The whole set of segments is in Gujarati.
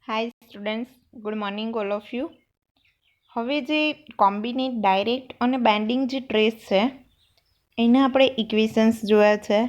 Hi students, good morning all of you. હવે જે કોમ્બિનેટ ડાયરેક્ટ અને બેન્ડિંગ જે ટ્રેસ છે એના આપણે ઇક્વેશન્સ જોયા છે,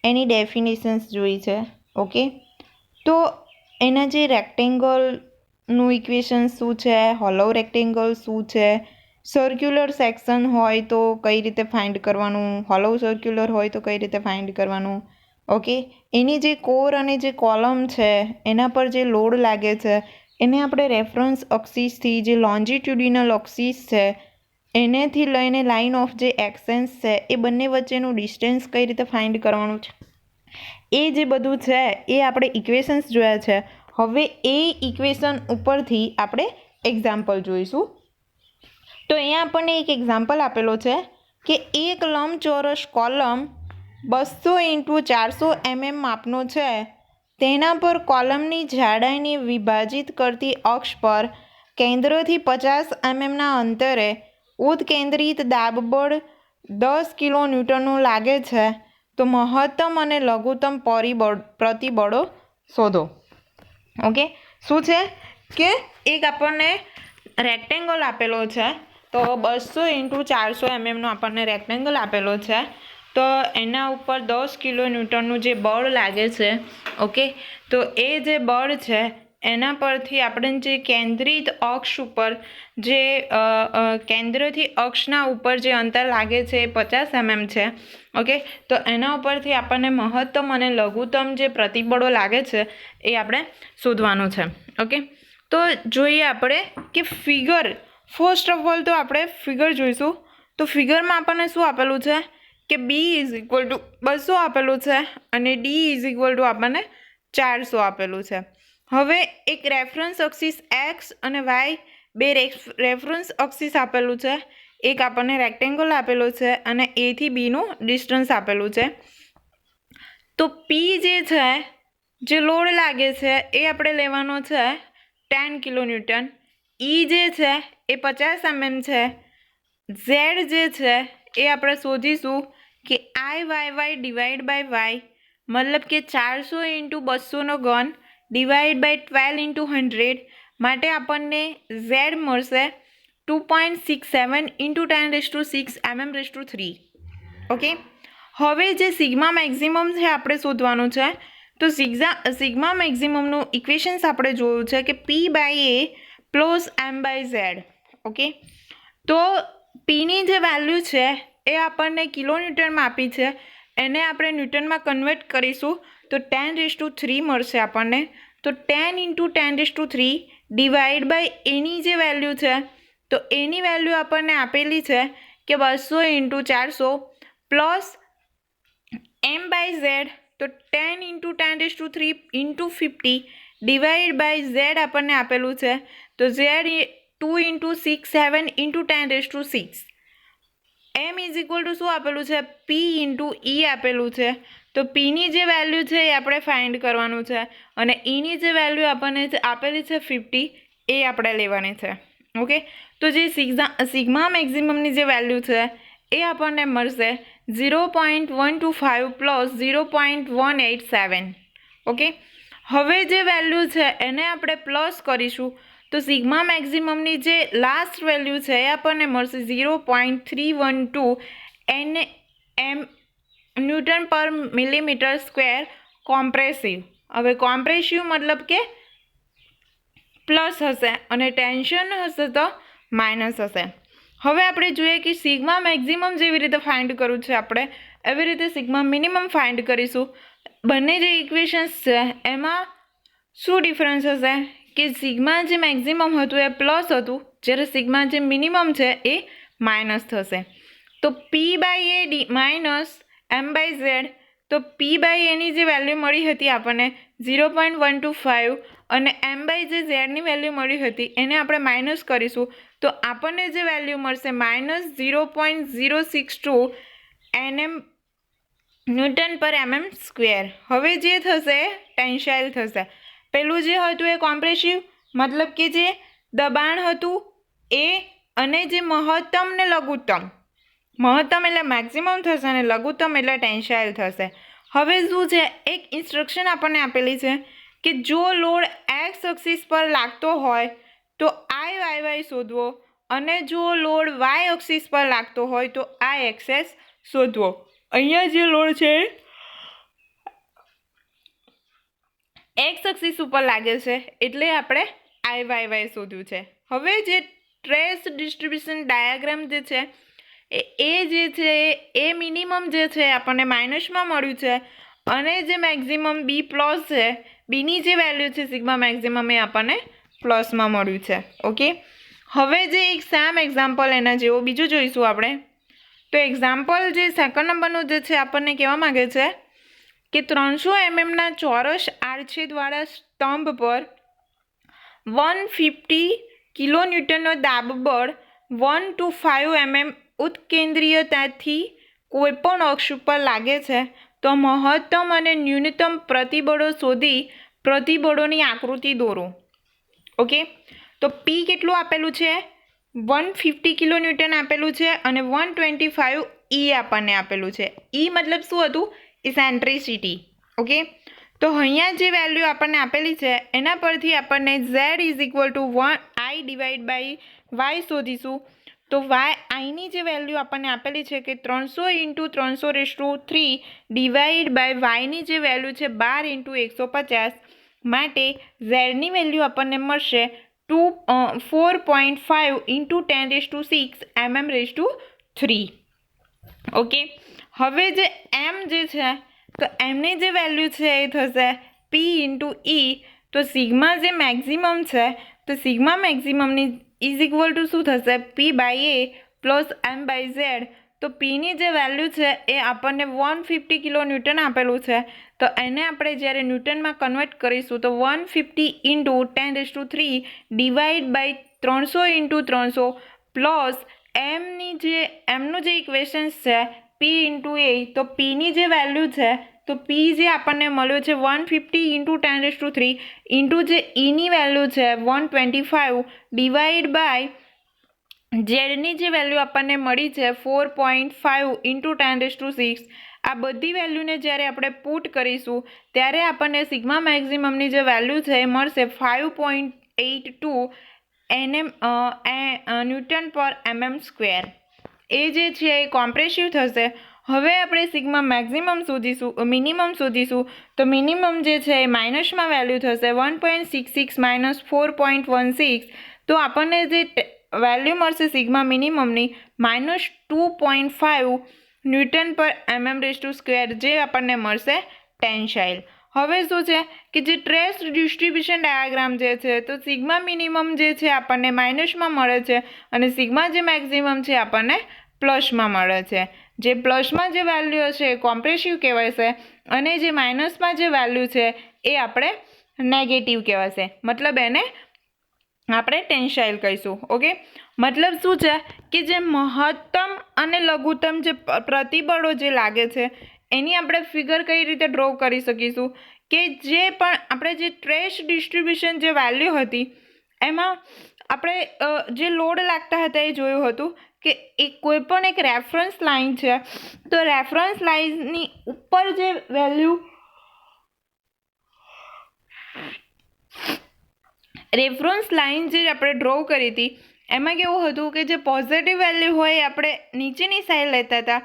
એની ડેફિનેશન્સ જોઈ છે. ઓકે, તો એના જે રેક્ટેંગલનું ઇક્વેશન શું છે, હોલો રેક્ટેંગલ શું છે, સર્ક્યુલર સેક્શન હોય તો કઈ રીતે ફાઇન્ડ કરવાનું, હોલો સર્ક્યુલર હોય તો કઈ રીતે ફાઇન્ડ કરવાનું. ઓકે, એની જે કોર અને જે કોલમ છે એના પર જે લોડ લાગે છે એને આપણે રેફરન્સ અક્સિસથી જે લોન્જિટ્યુડિનલ અક્સિસ છે એનેથી લઈને લાઇન ઓફ જે એક્સેન્સ છે એ બંને વચ્ચેનું ડિસ્ટન્સ કઈ રીતે ફાઇન્ડ કરવાનું છે એ જે બધું છે એ આપણે ઇક્વેશન્સ જોયા છે. હવે એ ઇક્વેશન ઉપરથી આપણે એક્ઝામ્પલ જોઈશું. તો અહીંયા આપણને એક એક્ઝામ્પલ આપેલો છે કે એક લંબચોરસ કોલમ 200 × 400 mm માપનો છે. તેના પર કોલમની જાડાઈને વિભાજિત કરતી અક્ષ પર કેન્દ્રથી 50 mmના અંતરે ઉત્કેન્દ્રિત દાબબળ 10 kN લાગે છે. તો મહત્તમ અને લઘુત્તમ પ્રતિબળો શોધો. ઓકે, શું છે કે એક આપણને રેક્ટેંગલ આપેલો છે, તો 200 × 400 mm આપણને રેક્ટેંગલ આપેલો છે. તો એના ઉપર 10 kN જે બળ લાગે છે. ઓકે, તો એ જે બળ છે એના પરથી આપણે જે કેન્દ્રિત અક્ષ ઉપર જે કેન્દ્રથી અક્ષના ઉપર જે અંતર લાગે છે એ 50 mm છે. ઓકે, તો એના ઉપરથી આપણને મહત્તમ અને લઘુત્તમ જે પ્રતિબળો લાગે છે એ આપણે શોધવાનું છે. ઓકે, તો જોઈએ આપણે કે ફિગર, ફર્સ્ટ ઓફ ઓલ તો આપણે ફિગર જોઈશું. તો ફિગરમાં આપણને શું આપેલું છે કે બી ઇઝ ઇક્વલ ટુ 200 આપેલું છે અને ડી ઇઝ ઇક્વલ ટુ આપણને 400 આપેલું છે. હવે એક રેફરન્સ અક્સિસ એક્સ અને વાય, બે રેફરન્સ અક્સિસ આપેલું છે. એક આપણને રેક્ટેંગલ આપેલો છે અને એ થી બીનું ડિસ્ટન્સ આપેલું છે. તો પી જે છે, જે લોડ લાગે છે એ આપણે લેવાનો છે 10 kN. ઈ જે છે એ 50 mm છે. ઝેડ જે છે એ આપણે શોધીશું કે IYY ડિવાઈડ બાય વાય, મતલબ કે 400 × 200 ડિવાઈડ બાય 12 × 100 માટે આપણને ઝેડ મળશે 2.67 × 10⁶ mm3. ઓકે, હવે જે સિગ્મા મેક્સિમમ છે આપણે શોધવાનું છે. તો સિગ્મા મેક્સિમમનું ઇક્વેશન્સ આપણે જોયું છે કે P/A પ્લસ M/Z. ઓકે, તો પીની જે વેલ્યુ છે એ આપણને કિલોન્યુટનમાં આપી છે, એને આપણે ન્યૂટનમાં કન્વર્ટ કરીશું તો 10⁻³ મળશે આપણને. તો 10 × 10⁻³ ડિવાઈડ બાય એની જે વેલ્યુ છે, તો એની વેલ્યુ આપણને આપેલી છે કે 200 × 400 પ્લસ M/Z, તો 10 × 10⁻³ × 50 ડિવાઈડ બાય Z આપણને આપેલું છે. તો Z 2 × 6 7 × 10⁶. M is equal to શું આપેલું છે, P × E આપેલું છે. તો પીની જે વેલ્યુ છે એ આપણે ફાઇન્ડ કરવાનું છે અને ઈની જે વેલ્યુ આપણને આપેલી છે 50, એ આપણે લેવાની છે. ઓકે, તો જે સિગ્મા મેક્સિમમની જે વેલ્યુ છે એ આપણને મળશે 0.125 પ્લસ 0.187. ઓકે, હવે જે વેલ્યુ છે એને આપણે પ્લસ કરીશું તો સિગ્મા મેક્સિમમની જે લાસ્ટ વેલ્યુ છે એ આપણને મળશે 0.312 Nm/mm² કોમ્પ્રેસિવ. હવે કોમ્પ્રેસિવ મતલબ કે પ્લસ હશે અને ટેન્શન હશે તો માઇનસ હશે. હવે આપણે જોઈએ કે સિગ્મા મેક્સિમમ જેવી રીતે ફાઇન્ડ કરવું છે આપણે, એવી રીતે સિગ્મા મિનિમમ ફાઇન્ડ કરીશું. બંને જે ઇક્વેશન્સ છે એમાં શું ડિફરન્સ હશે કે સિગ્મા જે મેક્સિમમ હતું એ પ્લસ હતું, જ્યારે સિગ્મા જે મિનિમમ છે એ માઇનસ થશે. તો P/A માઇનસ M/Z, તો P/Aની જે વેલ્યુ મળી હતી આપણને 0.125 અને M/Zની વેલ્યુ મળી હતી એને આપણે માઇનસ કરીશું તો આપણને જે વેલ્યુ મળશે -0.062 Nm/mm². હવે જે થશે ટેન્સાઇલ થશે. પેલું જે હતું એ કોમ્પ્રેસિવ, મતલબ કે જે દબાણ હતું એ, અને જે મહત્તમ ને લઘુત્તમ, મહત્તમ એટલે મેક્સિમમ થશે અને લઘુત્તમ એટલે ટેન્સાઇલ થશે. હવે શું છે, એક ઇન્સ્ટ્રક્શન આપણને આપેલી છે કે જો લોડ એક્સ એક્સ અક્ષિસ પર લાગતો હોય તો આઈ વાય વાય શોધવો, અને જો લોડ વાય અક્ષિસ પર લાગતો હોય તો આઈ એક્સએસ શોધવો. અહીંયા જે લોડ છે એક્સ અક્ષિસ ઉપર લાગે છે એટલે આપણે આઈ વાય વાય શોધ્યું છે. હવે જે ટ્રેસ ડિસ્ટ્રીબ્યુશન ડાયાગ્રામ જે છે એ જે છે એ મિનિમમ જે છે આપણને માઇનસમાં મળ્યું છે, અને જે મેક્ઝિમમ બી પ્લસ છે, બીની જે વેલ્યુ છે સિગ્મા મેક્ઝિમમ એ આપણને પ્લસમાં મળ્યું છે. ઓકે, હવે જે એક સેમ એક્ઝામ્પલ એના જેવો બીજું જોઈશું આપણે. તો એક્ઝામ્પલ જે સેકન્ડ નંબરનું જે છે આપણને કહેવા માગે છે કે 300 mm ચોરસ આડછેદવાળા સ્તંભ પર 150 કિલોન્યુટનનો દાબબળ 1 to 5 mm ઉત્કેન્દ્રીયતાથી કોઈપણ અક્ષ ઉપર લાગે છે તો મહત્તમ અને ન્યૂનતમ પ્રતિબળો શોધી પ્રતિબળોની આકૃતિ દોરો. ઓકે, તો પી કેટલું આપેલું છે? 150 કિલોન્યુટન આપેલું છે, અને 125 ઈ આપણને આપેલું છે. ઈ મતલબ શું હતું? ઇસેન્ટ્રિસિટી. ઓકે, તો અહીંયા જે વેલ્યુ આપણને આપેલી છે એના પરથી આપણને z is equal to 1 i divide by Y શોધીશું. તો વાય આઈની જે વેલ્યુ આપણને આપેલી છે કે 300 ઇન્ટુ 300⁻³ ડિવાઈડ બાય વાયની જે વેલ્યુ છે 12 ઇન્ટુ 150, માટે ઝેડની વેલ્યુ આપણને મળશે 4.5 ઇન્ટુ 10⁶ mm⁻3. ઓકે, હવે જે એમ જે છે તો એમની જે વેલ્યુ છે એ થશે પી ઇન્ટુ ઈ. તો સિગ્મા જે મેક્ઝિમમ છે તો સિગ્મા મેક્ઝિમમની ઇઝ ઇક્વલ ટુ શું થશે? P by A plus M by Z. તો પીની જે વેલ્યુ છે એ આપણને 150 કિલોન્યુટન આપેલું છે, તો એને આપણે જ્યારે ન્યૂટનમાં કન્વર્ટ કરીશું તો 150 into 10⁻³ divide by 300 into 300 plus એમનું જે ઇક્વેશન્સ છે પી ઇન્ટુ એ. તો પીની જે વેલ્યુ છે તો પી જે આપણને મળ્યો છે 150 ઇન્ટુ 10⁻³ ઇન્ટુ જે ઈની વેલ્યુ છે 125 ડિવાઈડ બાય ઝેડની જે વેલ્યુ આપણને મળી છે 4.5 ઇન્ટુ 10⁶. આ બધી વેલ્યુને જ્યારે આપણે પુટ કરીશું ત્યારે આપણને સિગ્મા મેક્ઝિમમની જે વેલ્યુ છે એ મળશે 5.82 ન્યૂટન પર mm². એ જે છે એ કોમ્પ્રેસિવ થશે. હવે આપણે સિગ્મા મેક્ઝિમમ શોધીશું, મિનિમમ શોધીશું. તો મિનિમમ જે છે એ માઇનસમાં વેલ્યુ થશે 1.66 માઇનસ 4.16. તો આપણને જે વેલ્યુ મળશે સિગ્મા મિનિમમની -2.5 ન્યૂટન પર mm², જે આપણને મળશે ટેન્સાઇલ. હવે શું છે કે જે ટ્રેસ ડિસ્ટ્રીબ્યુશન ડાયાગ્રામ જે છે તો સિગ્મા મિનિમમ જે છે આપણને માઇનસમાં મળે છે, અને સિગ્મા જે મેક્ઝિમમ છે આપણને પ્લસમાં મળે છે. જે પ્લસમાં જે વેલ્યુ છે એ કોમ્પ્રેસિવ કહેવાશે, અને જે માઇનસમાં જે વેલ્યુ છે એ આપણે નેગેટિવ કહેવાશે, મતલબ એને આપણે ટેન્સાઇલ કહીશું. ઓકે, મતલબ શું છે કે જે મહત્તમ અને લઘુત્તમ જે પ્રતિબળો જે લાગે છે એની આપણે ફિગર કઈ રીતે ડ્રો કરી શકીશું કે જે પણ આપણે જે ટ્રેસ ડિસ્ટ્રીબ્યુશન જે વેલ્યુ હતી એમાં આપણે જે લોડ લાગતા હતા એ જોયું હતું કે કોઈ પણ એક રેફરન્સ લાઇન છે, તો રેફરન્સ લાઇનની ઉપર જે વેલ્યુ રેફરન્સ લાઇન જે આપણે ડ્રો કરી હતી એમાં કેવું હતું કે જે પોઝિટિવ વેલ્યુ હોય એ આપણે નીચેની સાઈડ લેતા હતા,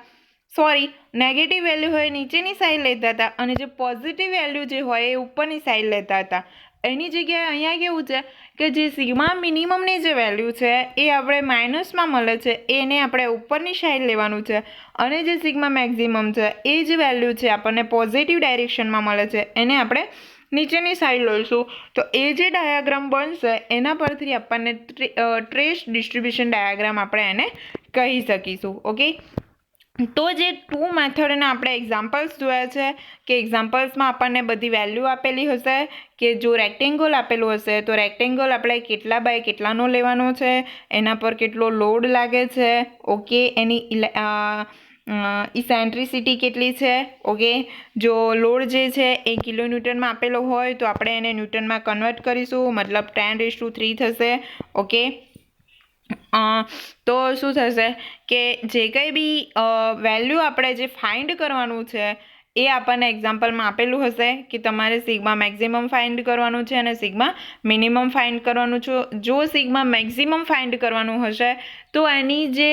નેગેટિવ વેલ્યુ હોય નીચેની સાઈડ લેતા હતા, અને જે પોઝિટિવ વેલ્યુ જે હોય એ ઉપરની સાઈડ લેતા હતા. એની જગ્યાએ અહીંયા કેવું છે કે જે સિગ્મા મિનિમમની જે વેલ્યુ છે એ આપણે માઇનસમાં મળે છે, એને આપણે ઉપરની સાઈડ લેવાનું છે, અને જે સિગ્મા મેક્ઝિમમ છે એ જે વેલ્યુ છે આપણને પોઝિટિવ ડાયરેક્શનમાં મળે છે, એને આપણે નીચેની સાઈડ લઈશું. તો એ જે ડાયાગ્રામ બનશે એના પરથી આપણને ટ્રેસ ડિસ્ટ્રીબ્યુશન ડાયાગ્રામ આપણે એને કહી શકીશું. ઓકે, તો જે 2 મેથડના આપણે એક્ઝામ્પલ્સ જોયા છે કે એક્ઝામ્પલ્સમાં આપણને બધી વેલ્યુ આપેલી હશે કે જો રેક્ટેંગલ આપેલું હશે તો રેક્ટેંગલ આપણે કેટલા બાય કેટલાનો લેવાનો છે, એના પર કેટલો લોડ લાગે છે, ઓકે, એની ઇસેન્ટ્રિસિટી કેટલી છે. ઓકે, જો લોડ જે છે એ કિલોન્યુટનમાં આપેલો હોય તો આપણે એને ન્યૂટનમાં કન્વર્ટ કરીશું, મતલબ 10⁻³ થશે. ઓકે, તો શું થશે કે જે કંઈ બી વેલ્યુ આપણે જે ફાઇન્ડ કરવાનું છે એ આપણને એક્ઝામ્પલમાં આપેલું હશે કે તમારે સિગ્મા મેક્સિમમ ફાઇન્ડ કરવાનું છે અને સિગ્મા મિનિમમ ફાઇન્ડ કરવાનું છે. જો સિગ્મા મેક્સિમમ ફાઇન્ડ કરવાનું હશે તો એની જે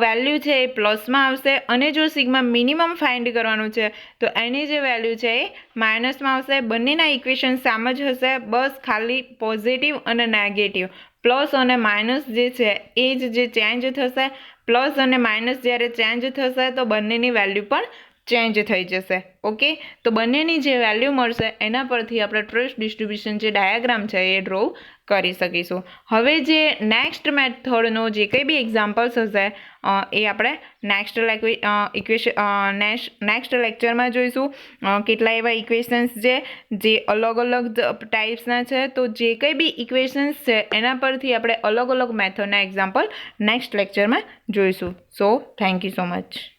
વેલ્યુ છે એ પ્લસમાં આવશે, અને જો સિગ્મા મિનિમમ ફાઇન્ડ કરવાનું છે તો એની જે વેલ્યુ છે એ માઇનસમાં આવશે. બંનેના ઇક્વેશન સામ જ હશે, બસ ખાલી પોઝિટિવ અને નેગેટિવ, પ્લસ અને માઇનસ જે છે એ જ જે ચેન્જ થશે. પ્લસ અને માઇનસ જ્યારે ચેન્જ થશે તો બંનેની વેલ્યુ પણ ચેન્જ થઈ જશે. ઓકે, તો બંનેની જે વેલ્યુ મળશે એના પરથી આપણે ટ્રેસ ડિસ્ટ્રીબ્યુશન જે ડાયાગ્રામ છે એ ડ્રો કરી શકીશું. હવે જે નેક્સ્ટ મેથડનો જે કંઈ બી એક્ઝામ્પલ્સ હશે એ આપણે નેક્સ્ટ લેક્ચરમાં જોઈશું. કેટલા એવા ઇક્વેશન્સ છે જે અલગ અલગ ટાઈપ્સના છે, તો જે કંઈ બી ઇક્વેશન્સ છે એના પરથી આપણે અલગ અલગ મેથડના એક્ઝામ્પલ નેક્સ્ટ લેક્ચરમાં જોઈશું. So thank you so much.